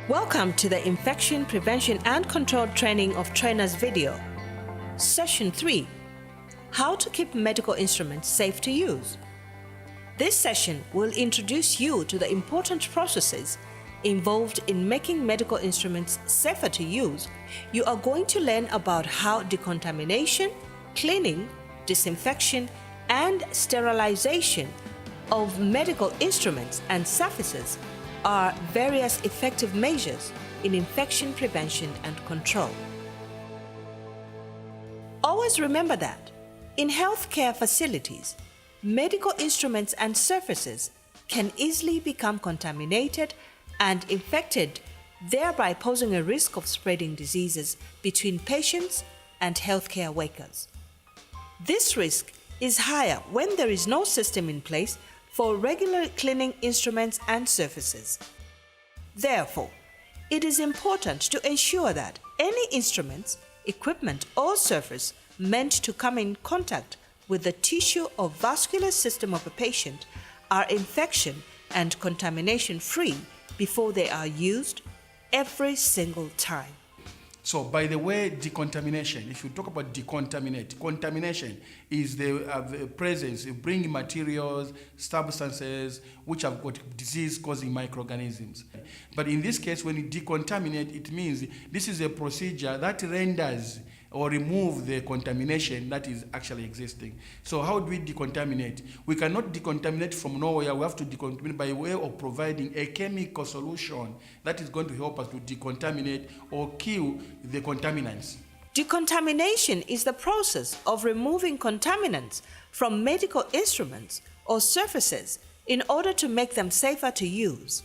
Welcome to the Infection Prevention and Control Training of Trainers video. Session 3. How to keep medical instruments safe to use. This session will introduce you to the important processes involved in making medical instruments safer to use. You are going to learn about how decontamination, cleaning, disinfection, and sterilization of medical instruments and surfaces are various effective measures in infection prevention and control. Always remember that in healthcare facilities, medical instruments and surfaces can easily become contaminated and infected, thereby posing a risk of spreading diseases between patients and healthcare workers. This risk is higher when there is no system in place for regular cleaning instruments and surfaces. Therefore, it is important to ensure that any instruments, equipment, or surface meant to come in contact with the tissue or vascular system of a patient are infection and contamination free before they are used every single time. So, by the way, decontamination, if you talk about contamination is the presence of bringing materials, substances which have got disease-causing microorganisms. But in this case, when you decontaminate, it means this is a procedure that renders or remove the contamination that is actually existing. So how do we decontaminate? We cannot decontaminate from nowhere. We have to decontaminate by way of providing a chemical solution that is going to help us to decontaminate or kill the contaminants. Decontamination is the process of removing contaminants from medical instruments or surfaces in order to make them safer to use.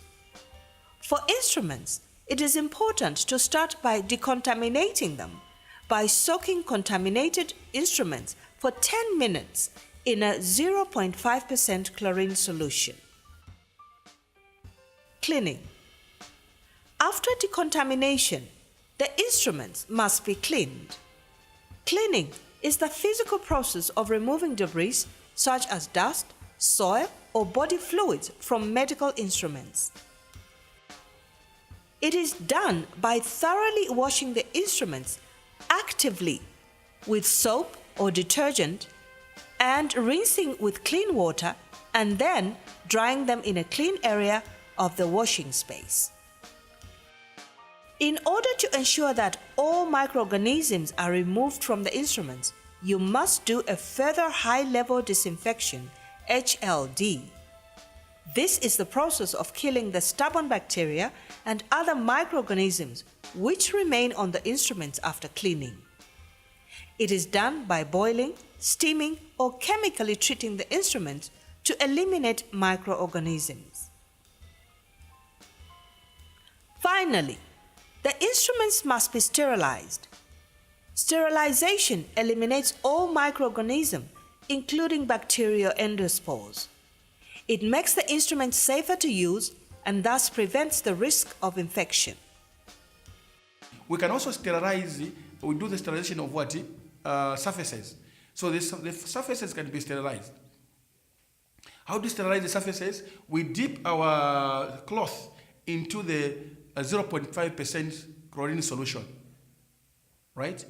For instruments, it is important to start by decontaminating them by soaking contaminated instruments for 10 minutes in a 0.5% chlorine solution. Cleaning. After decontamination, the instruments must be cleaned. Cleaning is the physical process of removing debris such as dust, soil, or body fluids from medical instruments. It is done by thoroughly washing the instruments actively with soap or detergent and rinsing with clean water and then drying them in a clean area of the washing space. In order to ensure that all microorganisms are removed from the instruments, you must do a further high-level disinfection, HLD. This is the process of killing the stubborn bacteria and other microorganisms which remain on the instruments after cleaning. It is done by boiling, steaming, or chemically treating the instruments to eliminate microorganisms. Finally, the instruments must be sterilized. Sterilization eliminates all microorganisms, including bacterial endospores. It makes the instrument safer to use and thus prevents the risk of infection. We can also sterilize, we do the sterilization of what? Surfaces. So the surfaces can be sterilized. How do we sterilize the surfaces? We dip our cloth into the 0.5% chlorine solution, right?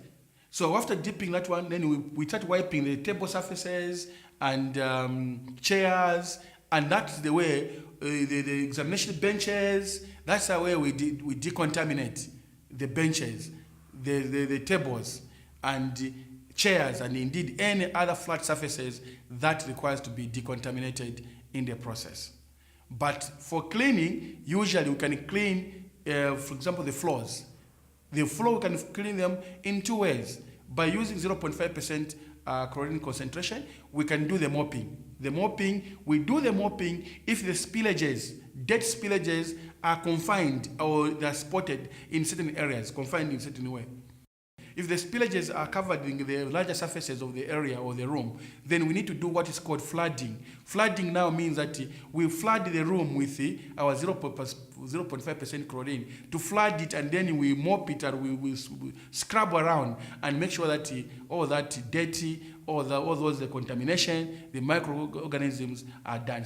So after dipping that one, then we start wiping the table surfaces and chairs, and that's the way the examination benches, that's the way we decontaminate the benches, the tables, and chairs, and indeed any other flat surfaces that requires to be decontaminated in the process. But for cleaning, usually we can clean, for example, the floors. The floor, we can clean them in two ways. By using 0.5% chlorine concentration, we can do the mopping. We do the mopping if the spillages, dead spillages, are confined or they're spotted in certain areas, confined in a certain way. If the spillages are covered in the larger surfaces of the area or the room, then we need to do what is called flooding. Flooding now means that we flood the room with our 0.5% chlorine to flood it, and then we mop it and we scrub around and make sure that all that dirty, all those the contamination, the microorganisms are done.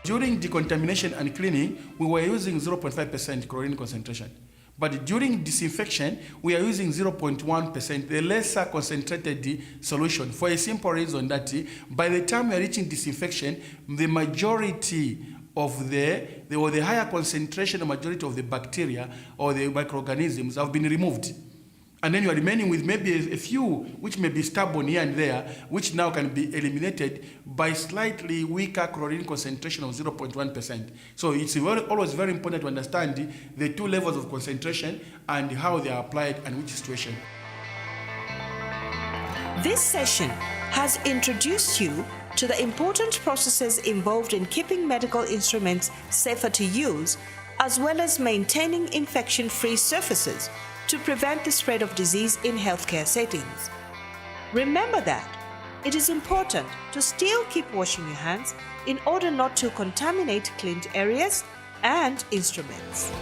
During decontamination and cleaning, we were using 0.5% chlorine concentration. But during disinfection, we are using 0.1%, the lesser concentrated solution, for a simple reason that by the time we are reaching disinfection, the majority of the higher concentration, the majority of the bacteria or the microorganisms have been removed. And then you are remaining with maybe a few which may be stubborn here and there, which now can be eliminated by slightly weaker chlorine concentration of 0.1%. So it's always very important to understand the two levels of concentration and how they are applied and which situation. This session has introduced you to the important processes involved in keeping medical instruments safer to use, as well as maintaining infection-free surfaces to prevent the spread of disease in healthcare settings. Remember that it is important to still keep washing your hands in order not to contaminate cleaned areas and instruments.